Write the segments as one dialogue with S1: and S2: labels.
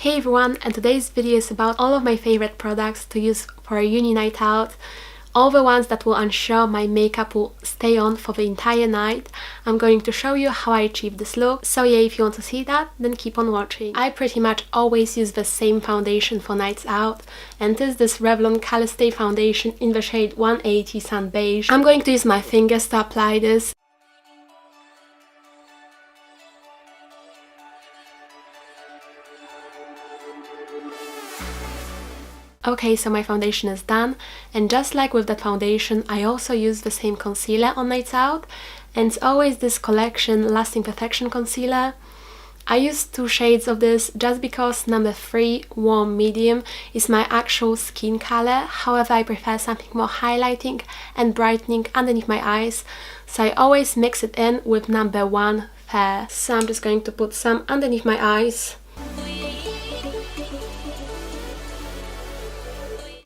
S1: Hey everyone, and today's video is about all of my favorite products to use for a uni night out. All the ones that will ensure my makeup will stay on for the entire night. I'm going to show you how I achieve this look. So yeah, if you want to see that, then keep on watching. I pretty much always use the same foundation for nights out, and it is this Revlon ColorStay foundation in the shade 180 Sun Beige. I'm going to use my fingers to apply this. Okay, so my foundation is done, and just like with that foundation, I also use the same concealer on nights out, and it's always this Collection Lasting Perfection concealer. I use two shades of this just because number 3 Warm Medium is my actual skin color. However, I prefer something more highlighting and brightening underneath my eyes, so I always mix it in with number 1 Fair. So I'm just going to put some underneath my eyes.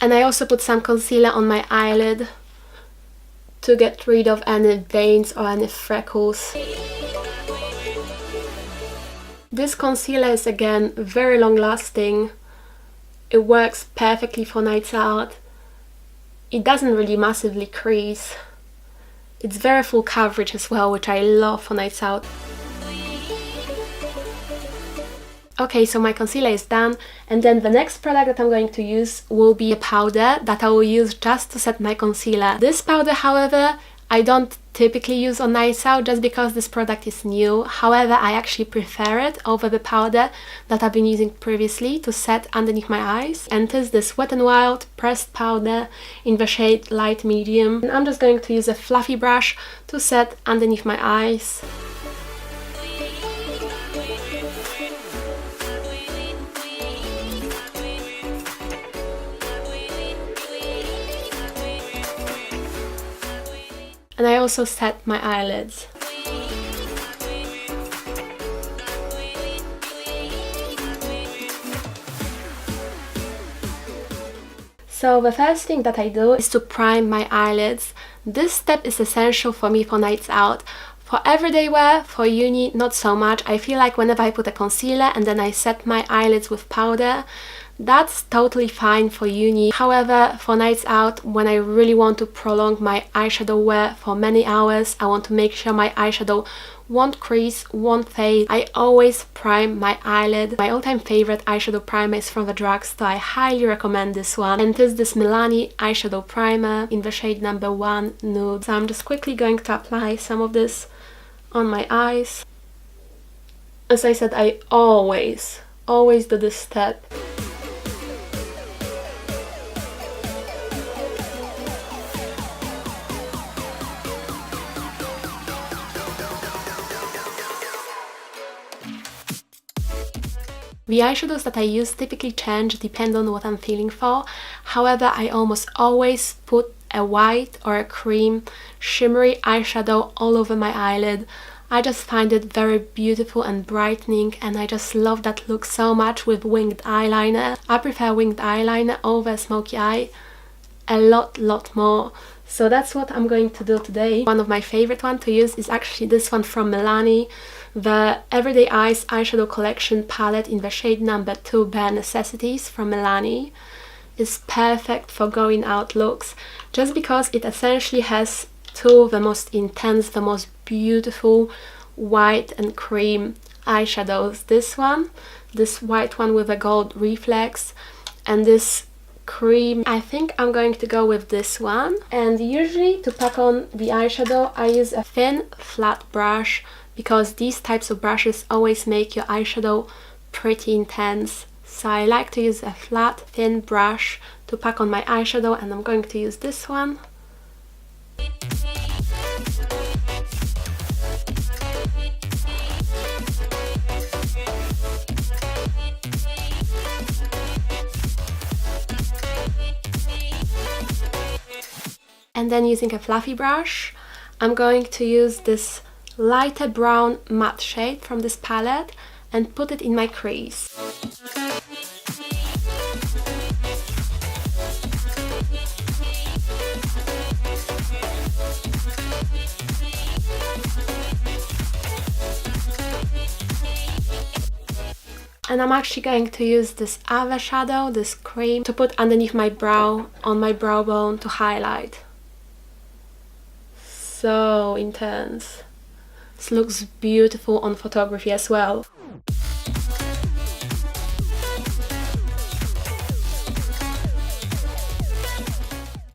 S1: And I also put some concealer on my eyelid to get rid of any veins or any freckles. This concealer is again very long lasting. It works perfectly for nights out. It doesn't really massively crease. It's very full coverage as well, which I love for nights out. Okay, so my concealer is done, and then the next product that I'm going to use will be a powder that I will use just to set my concealer. This powder, however, I don't typically use on nights out just because this product is new. However, I actually prefer it over the powder that I've been using previously to set underneath my eyes. And it is this Wet n Wild pressed powder in the shade Light Medium. And I'm just going to use a fluffy brush to set underneath my eyes. And I also set my eyelids. So the first thing that I do is to prime my eyelids. This step is essential for me for nights out. For everyday wear, for uni, not so much. I feel like whenever I put a concealer and then I set my eyelids with powder, that's totally fine for uni. However, for nights out, when I really want to prolong my eyeshadow wear for many hours, I want to make sure my eyeshadow won't crease, won't fade, I always prime my eyelid. My all-time favorite eyeshadow primer is from the drugstore. I highly recommend this one. And it is this Milani eyeshadow primer in the shade number 1 Nude. So I'm just quickly going to apply some of this on my eyes. As I said, I always do this step. The eyeshadows that I use typically change depending on what I'm feeling for. However, I almost always put a white or a cream shimmery eyeshadow all over my eyelid. I just find it very beautiful and brightening, and I just love that look so much with winged eyeliner. I prefer winged eyeliner over smoky eye a lot more. So that's what I'm going to do today. One of my favorite ones to use is actually this one from Milani, the Everyday Eyes Eyeshadow Collection palette in the shade number 2 Bare Necessities from Milani. Is perfect for going out looks just because it essentially has two of the most intense, the most beautiful white and cream eyeshadows. This one, this white one with a gold reflex, and this cream. I think I'm going to go with this one. And usually to pack on the eyeshadow I use a thin flat brush because these types of brushes always make your eyeshadow pretty intense. So I like to use a flat thin brush to pack on my eyeshadow, and I'm going to use this one. And then using a fluffy brush, I'm going to use this lighter brown matte shade from this palette and put it in my crease. And And I'm actually going to use this other shadow, this cream, to put underneath my brow, on my brow bone, to highlight. So intense. This looks beautiful on photography as well.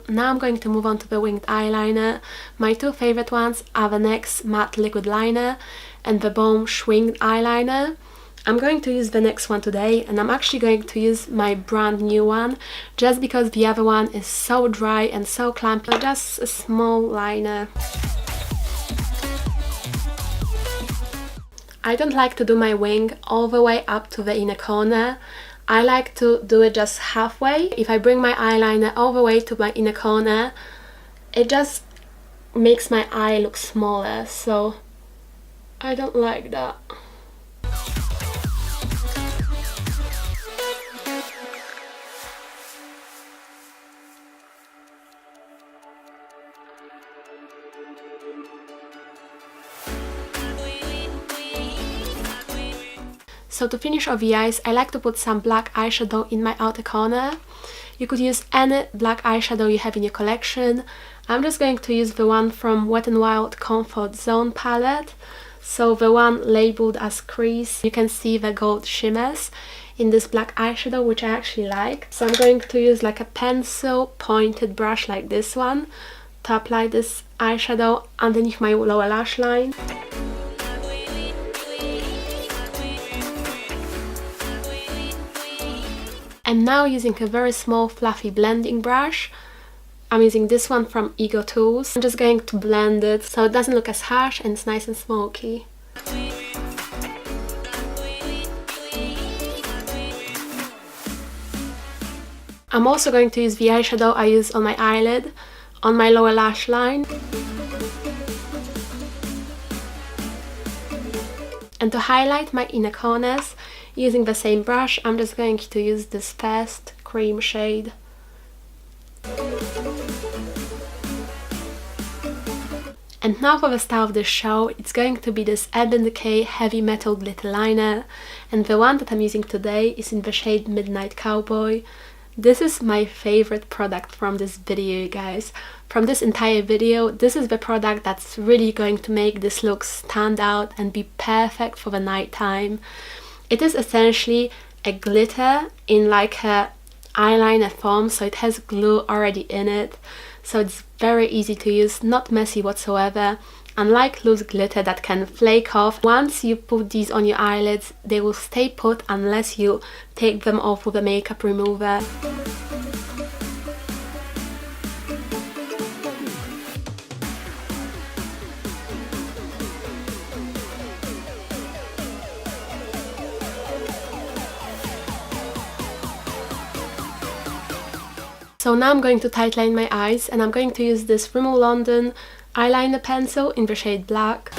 S1: Now I'm going to move on to the winged eyeliner. My two favorite ones are the NYX Matte Liquid Liner and the Beige Winged Eyeliner. I'm going to use the next one today, and I'm actually going to use my brand new one just because the other one is so dry and so clumpy. Just a small liner. I don't like to do my wing all the way up to the inner corner. I like to do it just halfway. If I bring my eyeliner all the way to my inner corner, it just makes my eye look smaller, so I don't like that. So to finish off the eyes, I like to put some black eyeshadow in my outer corner. You could use any black eyeshadow you have in your collection. I'm just going to use the one from Wet n Wild Comfort Zone palette. So the one labeled as crease. You can see the gold shimmers in this black eyeshadow, which I actually like. So I'm going to use like a pencil pointed brush like this one to apply this eyeshadow underneath my lower lash line. And now, using a very small fluffy blending brush, I'm using this one from Ego Tools. I'm just going to blend it so it doesn't look as harsh and it's nice and smoky. I'm also going to use the eyeshadow I use on my eyelid, on my lower lash line. And to highlight my inner corners, using the same brush, I'm just going to use this Fast Cream shade. And now for the star of this show, it's going to be this Urban Decay Heavy Metal Glitter Liner, and the one that I'm using today is in the shade Midnight Cowboy. This is my favorite product from this video, you guys. From this entire video, this is the product that's really going to make this look stand out and be perfect for the night time. It is essentially a glitter in like a eyeliner form, so it has glue already in it, so it's very easy to use, not messy whatsoever, unlike loose glitter that can flake off. Once you put these on your eyelids, they will stay put unless you take them off with a makeup remover. So now I'm going to tightline my eyes, and I'm going to use this Rimmel London eyeliner pencil in the shade Black.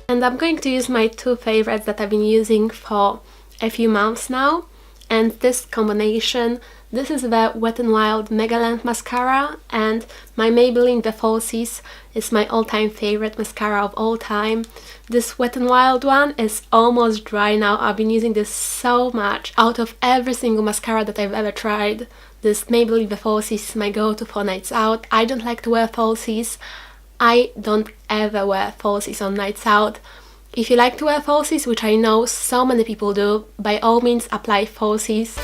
S1: And I'm going to use my two favorites that I've been using for a few months now, and this combination. This is the Wet n Wild Mega Length Mascara, and my Maybelline The Falsies is my all-time favorite mascara of all time. This Wet n Wild one is almost dry now. I've been using this so much. Out of every single mascara that I've ever tried, this Maybelline The Falsies is my go-to for nights out. I don't like to wear falsies. I don't ever wear falsies on nights out. If you like to wear falsies, which I know so many people do, by all means apply falsies.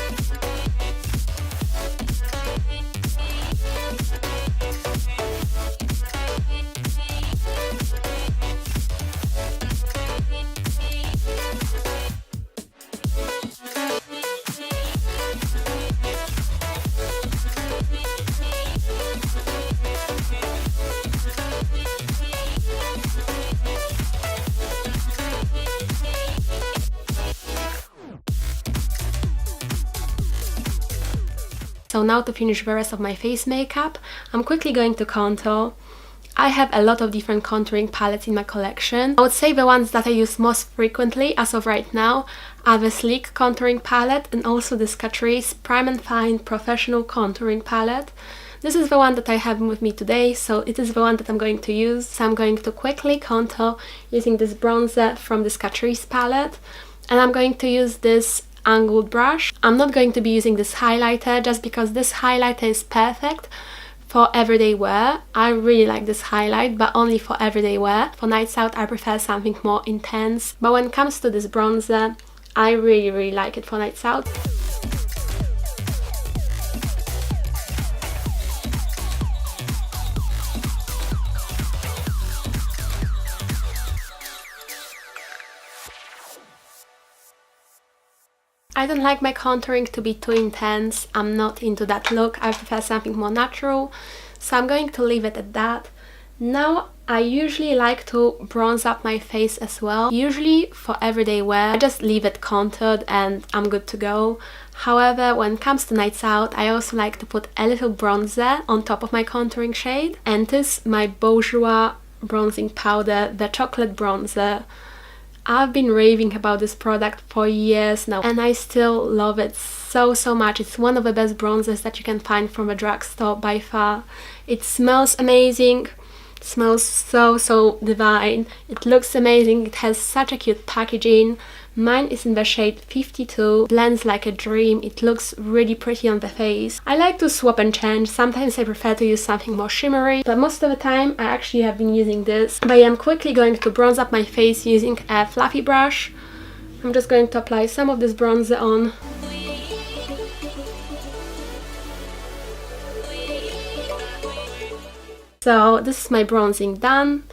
S1: So now to finish the rest of my face makeup, I'm quickly going to contour. I have a lot of different contouring palettes in my collection. I would say the ones that I use most frequently as of right now are the Sleek contouring palette and also this Catrice Prime and Fine Professional contouring palette. This is the one that I have with me today, so it is the one that I'm going to use. So I'm going to quickly contour using this bronzer from this Catrice palette, and I'm going to use this angled brush. I'm not going to be using this highlighter just because this highlighter is perfect for everyday wear. I really like this highlight, but only for everyday wear. For nights out, I prefer something more intense. But when it comes to this bronzer, I really like it for nights out. I don't like my contouring to be too intense. I'm not into that look. I prefer something more natural, so I'm going to leave it at that. Now, I usually like to bronze up my face as well. Usually for everyday wear, I just leave it contoured and I'm good to go. However, when it comes to nights out, I also like to put a little bronzer on top of my contouring shade. And this is my Bourjois bronzing powder, the chocolate bronzer. I've been raving about this product for years now, and I still love it so much. It's one of the best bronzers that you can find from a drugstore by far. It smells amazing. It smells so divine. It looks amazing. It has such a cute packaging. Mine is in the shade 52, blends like a dream. It looks really pretty on the face. I like to swap and change. Sometimes I prefer to use something more shimmery, but most of the time I actually have been using this. But I am quickly going to bronze up my face using a fluffy brush. I'm just going to apply some of this bronzer on. So this is my bronzing done.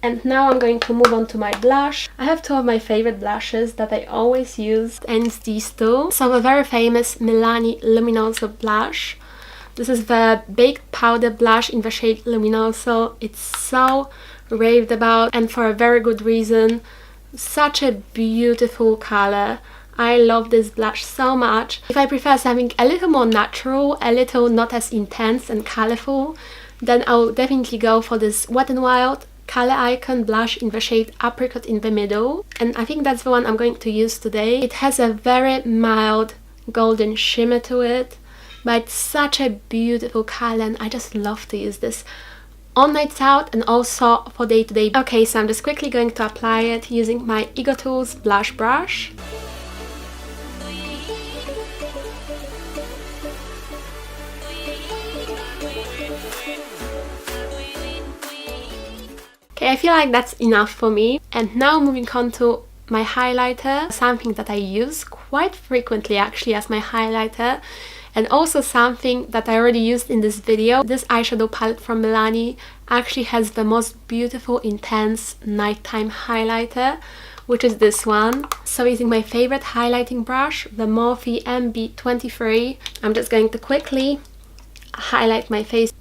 S1: And now I'm going to move on to my blush. I have two of my favorite blushes that I always use, and it's these two. So the very famous Milani Luminoso blush. This is the baked powder blush in the shade Luminoso. It's so raved about, and for a very good reason. Such a beautiful color. I love this blush so much. If I prefer something a little more natural, a little not as intense and colorful, then I'll definitely go for this Wet n Wild Color Icon blush in the shade Apricot in the middle, and I think that's the one I'm going to use today. It has a very mild golden shimmer to it, but it's such a beautiful color, and I just love to use this on nights out and also for day to day. Okay, so I'm just quickly going to apply it using my Ego Tools blush brush. Okay, I feel like that's enough for me. And now moving on to my highlighter, something that I use quite frequently actually as my highlighter, and also something that I already used in this video. This eyeshadow palette from Milani actually has the most beautiful, intense nighttime highlighter, which is this one. So using my favorite highlighting brush, the Morphe MB23, I'm just going to quickly highlight my face.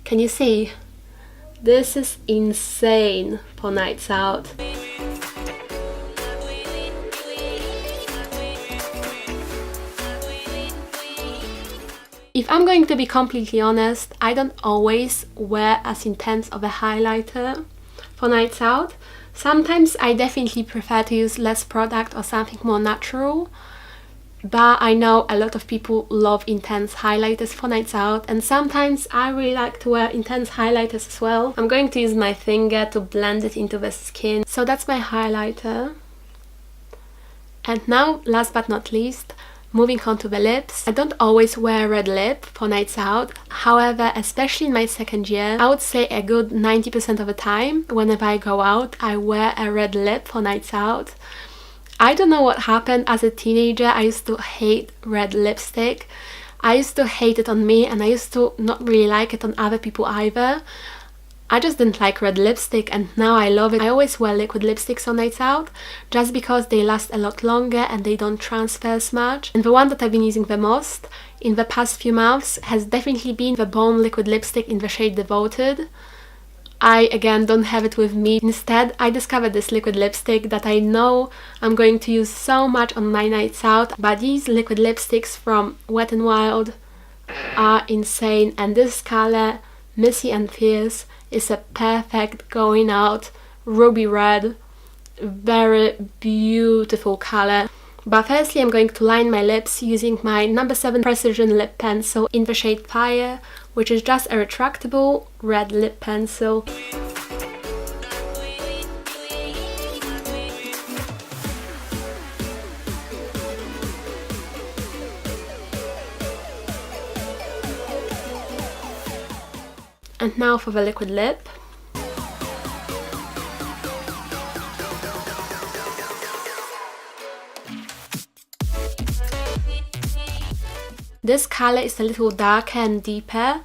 S1: Can you see? This is insane for nights out. If I'm going to be completely honest, I don't always wear as intense of a highlighter for nights out. Sometimes I definitely prefer to use less product or something more natural. But I know a lot of people love intense highlighters for nights out, and sometimes I really like to wear intense highlighters as well. I'm going to use my finger to blend it into the skin. So that's my highlighter. And now, last but not least, moving on to the lips. I don't always wear red lip for nights out. However, especially in my second year, I would say a good 90% of the time, whenever I go out, I wear a red lip for nights out. I don't know what happened as a teenager. I used to hate red lipstick. I used to hate it on me, and I used to not really like it on other people either. I just didn't like red lipstick, and now I love it. I always wear liquid lipsticks on nights out just because they last a lot longer and they don't transfer as much. And the one that I've been using the most in the past few months has definitely been the Balm liquid lipstick in the shade Devoted. I, again, don't have it with me. Instead, I discovered this liquid lipstick that I know I'm going to use so much on my nights out. But these liquid lipsticks from Wet n Wild are insane. And this color, Missy and Fierce, is a perfect going out ruby red. Very beautiful color. But firstly, I'm going to line my lips using my No. 7 Precision Lip Pencil in the shade Fire, which is just a retractable red lip pencil. And now for the liquid lip. This color is a little darker and deeper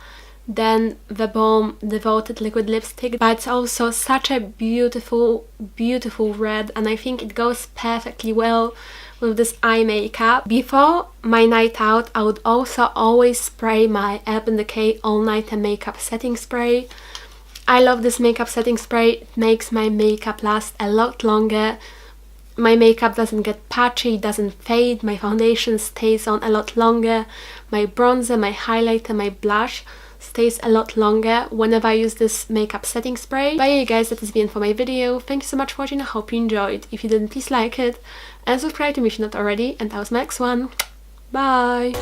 S1: than the Balm Devoted liquid lipstick, but it's also such a beautiful, beautiful red, and I think it goes perfectly well with this eye makeup. Before my night out, I would also always spray my Urban Decay All Nighter Makeup Setting Spray. I love this makeup setting spray. It makes my makeup last a lot longer. My makeup doesn't get patchy, it doesn't fade, my foundation stays on a lot longer, my bronzer, my highlighter, my blush stays a lot longer whenever I use this makeup setting spray. But yeah, guys, that is the end for my video. Thank you so much for watching, I hope you enjoyed. If you didn't, please like it and subscribe to me if you're not already, and that was my next one. Bye!